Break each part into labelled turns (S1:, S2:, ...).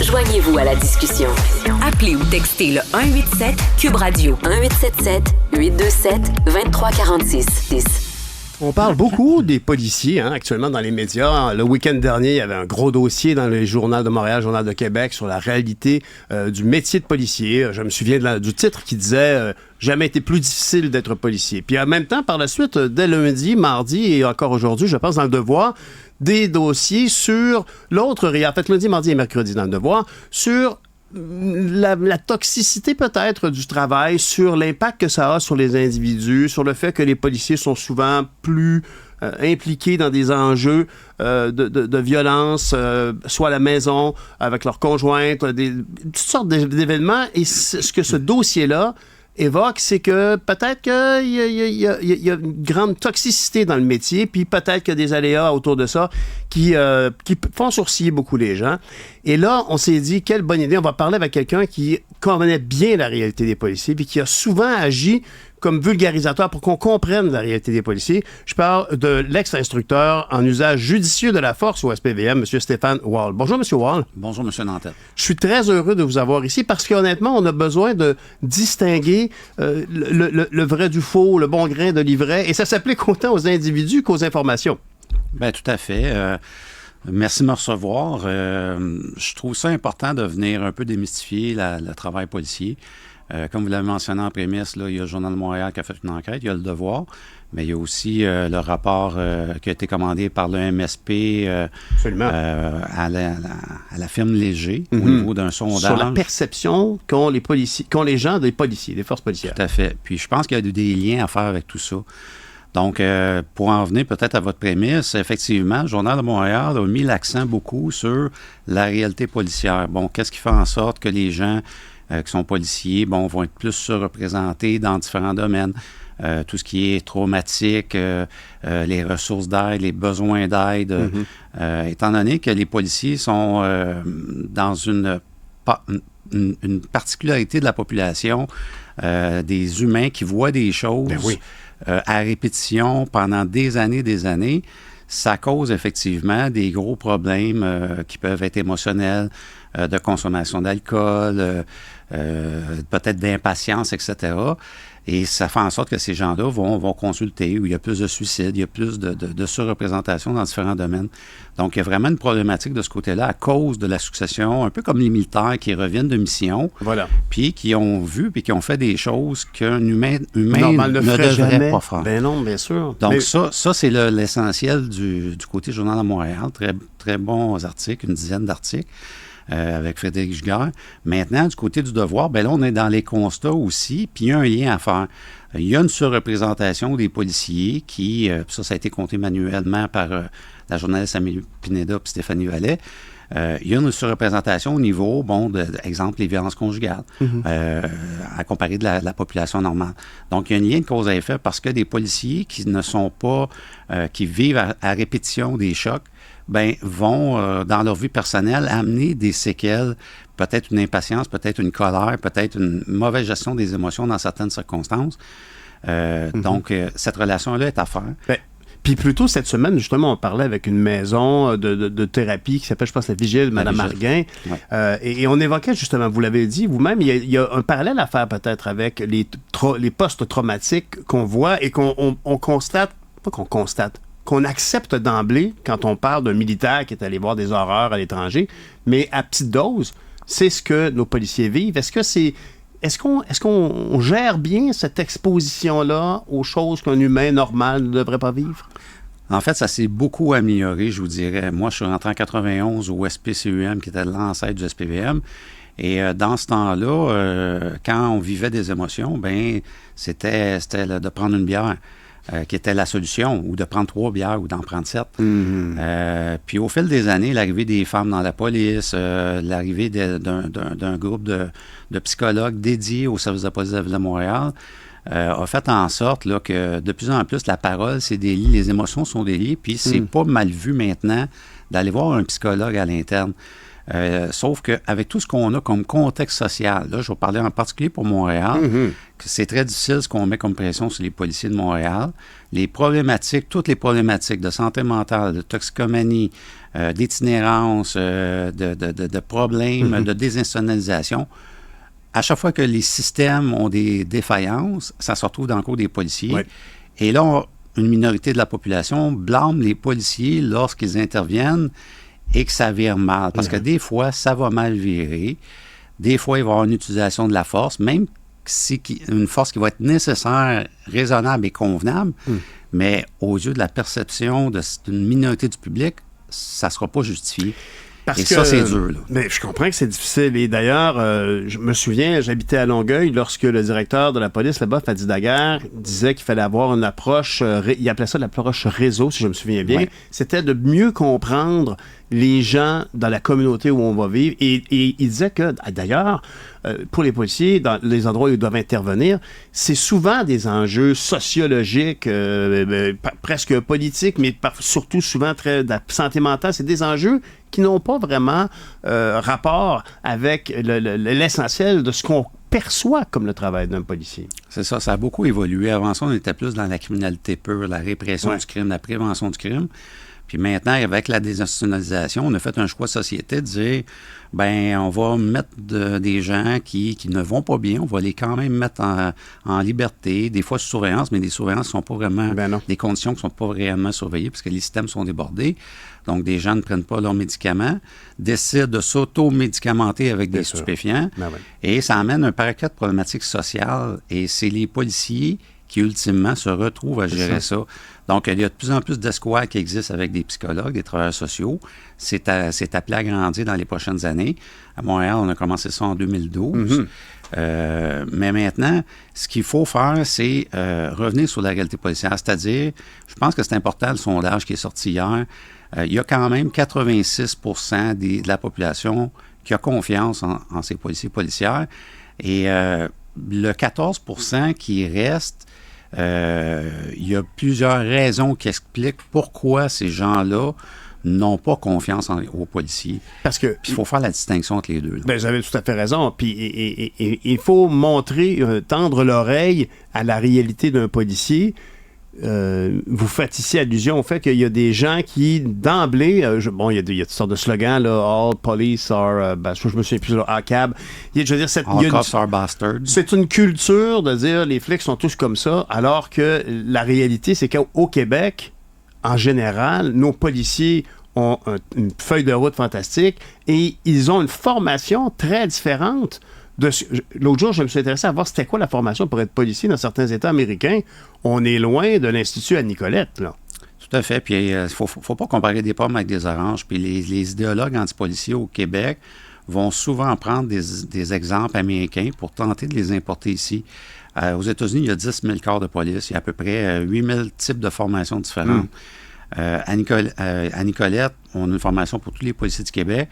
S1: Joignez-vous à la discussion. Appelez ou textez le 187 Cube Radio 1877 827 2346.
S2: On parle beaucoup des policiers actuellement dans les médias. Le week-end dernier, il y avait un gros dossier dans les journaux de Montréal, Journal de Québec, sur la réalité du métier de policier. Je me souviens du titre qui disait « Jamais été plus difficile d'être policier ». Puis en même temps, par la suite, dès lundi, mardi et encore aujourd'hui, je pense dans le Devoir, des dossiers sur l'autre, en fait lundi, mardi et mercredi dans le Devoir, sur la toxicité peut-être du travail, sur l'impact que ça a sur les individus, sur le fait que les policiers sont souvent plus impliqués dans des enjeux de violence, soit à la maison, avec leurs conjointes, toutes sortes d'événements. Et ce que ce dossier-là évoque, c'est que peut-être qu'il y a une grande toxicité dans le métier, puis peut-être qu'il y a des aléas autour de ça qui font sourciller beaucoup les gens. Et là, on s'est dit, quelle bonne idée, on va parler avec quelqu'un qui connaît bien la réalité des policiers, puis qui a souvent agi comme vulgarisateur pour qu'on comprenne la réalité des policiers. Je parle de l'ex-instructeur en usage judicieux de la force au SPVM, M. Stéphane Wall. Bonjour, M. Wall.
S3: Bonjour, M. Nantel.
S2: Je suis très heureux de vous avoir ici parce qu'honnêtement, on a besoin de distinguer le vrai du faux, le bon grain de l'ivraie, et ça s'applique autant aux individus qu'aux informations.
S3: Bien, tout à fait. Merci de me recevoir. Je trouve ça important de venir un peu démystifier le travail policier. Comme vous l'avez mentionné en prémisse, là, il y a le Journal de Montréal qui a fait une enquête, il y a le Devoir, mais il y a aussi le rapport qui a été commandé par le MSP à la firme Léger au niveau d'un sondage.
S2: Sur la perception qu'ont les gens des policiers, des forces policières.
S3: Tout à fait. Puis je pense qu'il y a des liens à faire avec tout ça. Donc, pour en venir peut-être à votre prémisse, effectivement, le Journal de Montréal a mis l'accent beaucoup sur la réalité policière. Bon, qu'est-ce qui fait en sorte que les gens qui sont policiers, vont être plus surreprésentés dans différents domaines. Tout ce qui est traumatique, les ressources d'aide, les besoins d'aide. Étant donné que les policiers sont dans une particularité de la population, des humains qui voient des choses à répétition pendant des années, ça cause effectivement des gros problèmes qui peuvent être émotionnels, de consommation d'alcool, peut-être d'impatience, etc. Et ça fait en sorte que ces gens-là vont consulter, où il y a plus de suicides, il y a plus de surreprésentation dans différents domaines. Donc, il y a vraiment une problématique de ce côté-là à cause de la succession, un peu comme les militaires qui reviennent de mission, puis qui ont vu, puis qui ont fait des choses qu'un humain ne devrait pas faire.
S2: Ben non, bien sûr.
S3: Donc, ça c'est l'essentiel du côté Journal de Montréal. Très, très bons articles, une dizaine d'articles. Avec Frédéric Giguère. Maintenant, du côté du Devoir, là, on est dans les constats aussi, puis il y a un lien à faire. Il y a une surreprésentation des policiers qui, ça a été compté manuellement par la journaliste Amélie Pineda et Stéphanie Vallet. Il y a une surreprésentation au niveau, exemple, les violences conjugales, à comparer de la population normale. Donc, il y a un lien de cause à effet parce que des policiers qui ne sont pas, qui vivent à répétition des chocs, vont, dans leur vie personnelle, amener des séquelles, peut-être une impatience, peut-être une colère, peut-être une mauvaise gestion des émotions dans certaines circonstances. Donc, cette relation-là est à faire.
S2: Puis plus tôt cette semaine, justement, on parlait avec une maison de thérapie qui s'appelle, je pense, la Vigile, Mme Marguin. Ouais. Et on évoquait, justement, vous l'avez dit vous-même, il y a un parallèle à faire peut-être avec les post-traumatiques qu'on voit et qu'on constate, pas qu'on constate, qu'on accepte d'emblée quand on parle d'un militaire qui est allé voir des horreurs à l'étranger, mais à petite dose, c'est ce que nos policiers vivent. Est-ce qu'on gère bien cette exposition-là aux choses qu'un humain normal ne devrait pas vivre?
S3: En fait, ça s'est beaucoup amélioré, je vous dirais. Moi, je suis rentré en 91 au SPCUM, qui était l'ancêtre du SPVM. Et dans ce temps-là, quand on vivait des émotions, c'était de prendre une bière. Qui était la solution, ou de prendre 3 bières ou d'en prendre 7. Puis au fil des années, l'arrivée des femmes dans la police, l'arrivée d'un groupe de psychologues dédiés au service de police de la Ville de Montréal a fait en sorte là, que de plus en plus, la parole, c'est délié, les émotions sont déliées, puis c'est pas mal vu maintenant d'aller voir un psychologue à l'interne. Sauf qu'avec tout ce qu'on a comme contexte social, là, je vais parler en particulier pour Montréal, que c'est très difficile ce qu'on met comme pression sur les policiers de Montréal. Les problématiques, toutes les problématiques de santé mentale, de toxicomanie, d'itinérance, de problèmes, de désinstitutionnalisation. À chaque fois que les systèmes ont des défaillances, ça se retrouve dans le cours des policiers.
S2: Oui.
S3: Et là, une minorité de la population blâme les policiers lorsqu'ils interviennent et que ça vire mal. Parce que des fois, ça va mal virer. Des fois, il va y avoir une utilisation de la force, même si une force qui va être nécessaire, raisonnable et convenable, mais aux yeux de la perception d'une minorité du public, ça ne sera pas justifié. Et ça, c'est dur. Là.
S2: Mais je comprends que c'est difficile. Et d'ailleurs, je me souviens, j'habitais à Longueuil lorsque le directeur de la police là-bas, Fadi Daguerre, disait qu'il fallait avoir une approche, il appelait ça l'approche réseau, si je me souviens bien. Ouais. C'était de mieux comprendre les gens dans la communauté où on va vivre. Et il disait que, d'ailleurs, pour les policiers, dans les endroits où ils doivent intervenir, c'est souvent des enjeux sociologiques, presque politiques, mais surtout souvent très de la santé mentale. C'est des enjeux qui n'ont pas vraiment rapport avec l'essentiel de ce qu'on perçoit comme le travail d'un policier.
S3: C'est ça, ça a beaucoup évolué. Avant ça, on était plus dans la criminalité pure, la répression du crime, la prévention du crime. Puis maintenant, avec la désinstitutionnalisation, on a fait un choix de société de dire, ben, on va mettre des gens qui ne vont pas bien, on va les quand même mettre en liberté, des fois sous surveillance, mais des surveillances qui sont pas vraiment, des conditions qui ne sont pas réellement surveillées parce que les systèmes sont débordés. Donc, des gens ne prennent pas leurs médicaments, décident de s'auto-médicamenter avec des stupéfiants. Et ça amène un paquet de problématiques sociales. Et c'est les policiers qui, ultimement, se retrouvent à gérer ça. Donc, il y a de plus en plus d'escouades qui existent avec des psychologues, des travailleurs sociaux. C'est appelé à grandir dans les prochaines années. À Montréal, on a commencé ça en 2012. Mais maintenant, ce qu'il faut faire, c'est revenir sur la réalité policière. C'est-à-dire, je pense que c'est important, le sondage qui est sorti hier. Il y a quand même 86 % de la population qui a confiance en ces policiers policières. Et le 14 % qui reste, il y a plusieurs raisons qui expliquent pourquoi ces gens-là n'ont pas confiance aux policiers. Parce que il faut faire la distinction entre les deux.
S2: Ben, vous avez tout à fait raison. Puis il faut montrer, tendre l'oreille à la réalité d'un policier. Vous faites ici allusion au fait qu'il y a des gens qui, d'emblée, il y a toutes sortes de slogans, là, all police are, je me souviens plus, ACAB. Je veux dire,
S3: all cops are bastards.
S2: C'est une culture de dire les flics sont tous comme ça, alors que la réalité, c'est qu'au Québec, en général, nos policiers ont une feuille de route fantastique et ils ont une formation très différente. L'autre jour, je me suis intéressé à voir c'était quoi la formation pour être policier dans certains États américains. On est loin de l'Institut à Nicolette, là.
S3: Tout à fait. Puis, il faut pas comparer des pommes avec des oranges. Puis, les idéologues antipoliciers au Québec vont souvent prendre des exemples américains pour tenter de les importer ici. Aux États-Unis, il y a 10 000 corps de police. Il y a à peu près 8 000 types de formations différentes. À Nicolette, on a une formation pour tous les policiers du Québec.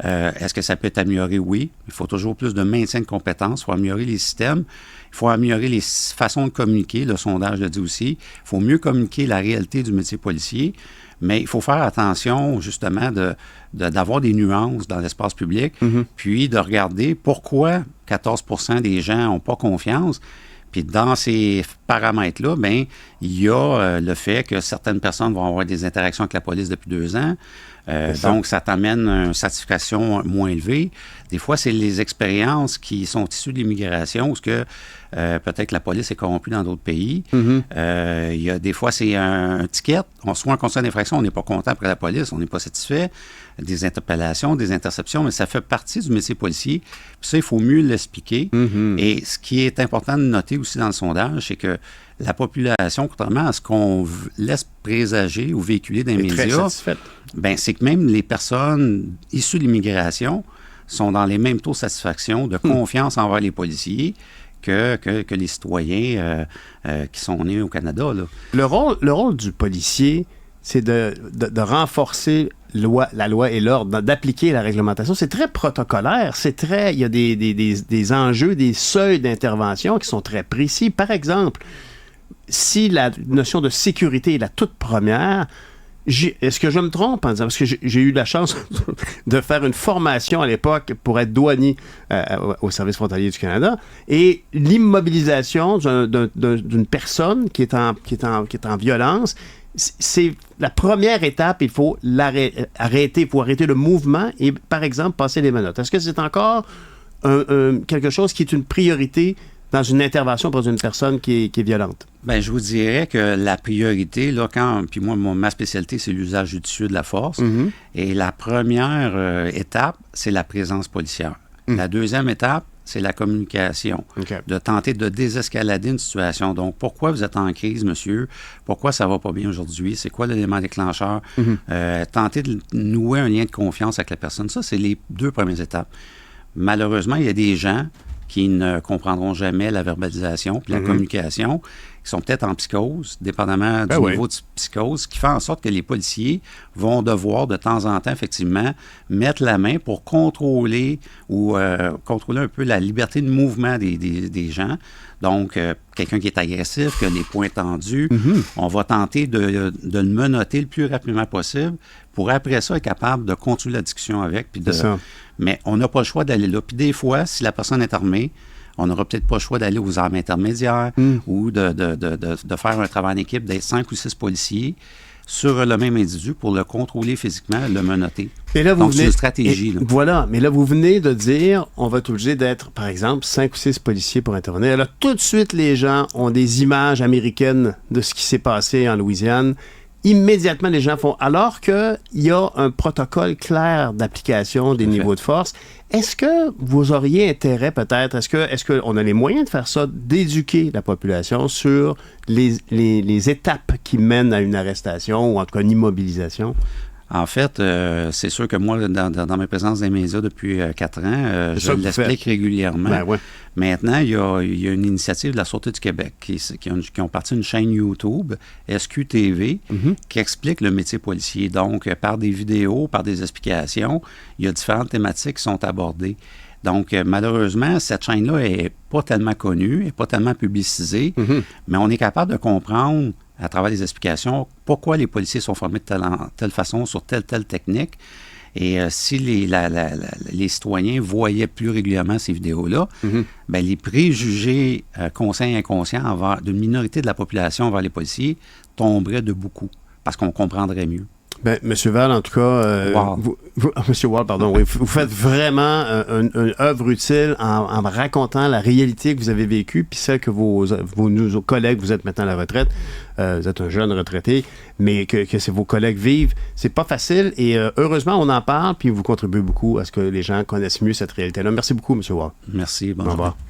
S3: Est-ce que ça peut être amélioré? Oui. Il faut toujours plus de maintien de compétences. Il faut améliorer les systèmes. Il faut améliorer les façons de communiquer. Le sondage le dit aussi. Il faut mieux communiquer la réalité du métier policier. Mais il faut faire attention, justement, d'avoir des nuances dans l'espace public, puis de regarder pourquoi 14 % des gens n'ont pas confiance. Puis dans ces paramètres-là, bien, il y a le fait que certaines personnes vont avoir des interactions avec la police depuis 2 ans. Donc, ça t'amène une satisfaction moins élevée. Des fois, c'est les expériences qui sont issues de l'immigration, parce que peut-être que la police est corrompue dans d'autres pays. Il y a des fois, c'est un ticket. On se voit un constat d'infraction, on n'est pas content après la police, on n'est pas satisfait. Des interpellations, des interceptions, mais ça fait partie du métier policier. Puis ça, il faut mieux l'expliquer. Et ce qui est important de noter aussi dans le sondage, c'est que la population, contrairement à ce qu'on laisse présager ou véhiculer dans les médias, ben, c'est que même les personnes issues de l'immigration sont dans les mêmes taux de satisfaction, de confiance envers les policiers que les citoyens qui sont nés au Canada. Là.
S2: Le rôle du policier, c'est de renforcer la loi et l'ordre, d'appliquer la réglementation. C'est très protocolaire. Il y a des enjeux, des seuils d'intervention qui sont très précis. Par exemple, si la notion de sécurité est la toute première, est-ce que je me trompe en disant, parce que j'ai eu la chance de faire une formation à l'époque pour être douanier au Service frontalier du Canada, et l'immobilisation d'une personne qui est en violence, c'est la première étape, il faut arrêter, il faut arrêter le mouvement et, par exemple, passer les menottes. Est-ce que c'est encore quelque chose qui est une priorité dans une intervention pour une personne qui est violente?
S3: Bien, je vous dirais que la priorité, là, puis moi, ma spécialité, c'est l'usage judicieux de la force.
S2: Mm-hmm.
S3: Et la première étape, c'est la présence policière. La deuxième étape, c'est la communication, de tenter de désescalader une situation. Donc, pourquoi vous êtes en crise, monsieur? Pourquoi ça va pas bien aujourd'hui? C'est quoi l'élément déclencheur? Tenter de nouer un lien de confiance avec la personne. Ça, c'est les 2 premières étapes. Malheureusement, il y a des gens qui ne comprendront jamais la verbalisation puis la communication, qui sont peut-être en psychose, dépendamment du niveau de psychose, qui fait en sorte que les policiers vont devoir de temps en temps, effectivement, mettre la main pour contrôler ou contrôler un peu la liberté de mouvement des gens. Donc, quelqu'un qui est agressif, qui a les poings tendus, on va tenter de le menotter le plus rapidement possible pour après ça être capable de continuer la discussion avec. Mais on n'a pas le choix d'aller là. Puis des fois, si la personne est armée, on n'aura peut-être pas le choix d'aller aux armes intermédiaires ou de faire un travail en équipe, d'être 5 ou 6 policiers sur le même individu pour le contrôler physiquement, le menotter.
S2: Et là,
S3: donc, c'est une stratégie. Là.
S2: Voilà, mais là, vous venez de dire, on va être obligé d'être, par exemple, 5 ou 6 policiers pour intervenir. Là, tout de suite, les gens ont des images américaines de ce qui s'est passé en Louisiane. Immédiatement, les gens font... Alors qu'il y a un protocole clair d'application des niveaux de force, est-ce que vous auriez intérêt peut-être, est-ce qu'on a les moyens de faire ça, d'éduquer la population sur les étapes qui mènent à une arrestation ou en tout cas une immobilisation?
S3: En fait, c'est sûr que moi, dans ma présence des médias depuis 4 ans, je l'explique régulièrement.
S2: Ben ouais.
S3: Maintenant, il y a une initiative de la Sûreté du Québec qui ont parti une chaîne YouTube, SQTV, qui explique le métier policier. Donc, par des vidéos, par des explications, il y a différentes thématiques qui sont abordées. Donc, malheureusement, cette chaîne-là n'est pas tellement connue, n'est pas tellement publicisée, mais on est capable de comprendre à travers les explications pourquoi les policiers sont formés de telle façon sur telle technique. Et si les citoyens voyaient plus régulièrement ces vidéos-là, ben, les préjugés conscients et inconscients d'une minorité de la population envers les policiers tomberaient de beaucoup, parce qu'on comprendrait mieux.
S2: Bien, M. Val, en tout cas, M. Wall, pardon, oui, vous faites vraiment une œuvre utile en racontant la réalité que vous avez vécue, puis celle que vos collègues, vous êtes maintenant à la retraite, vous êtes un jeune retraité, mais que vos collègues vivent. C'est pas facile, et heureusement, on en parle, puis vous contribuez beaucoup à ce que les gens connaissent mieux cette réalité-là. Merci beaucoup, M. Wall.
S3: Merci,
S2: au revoir.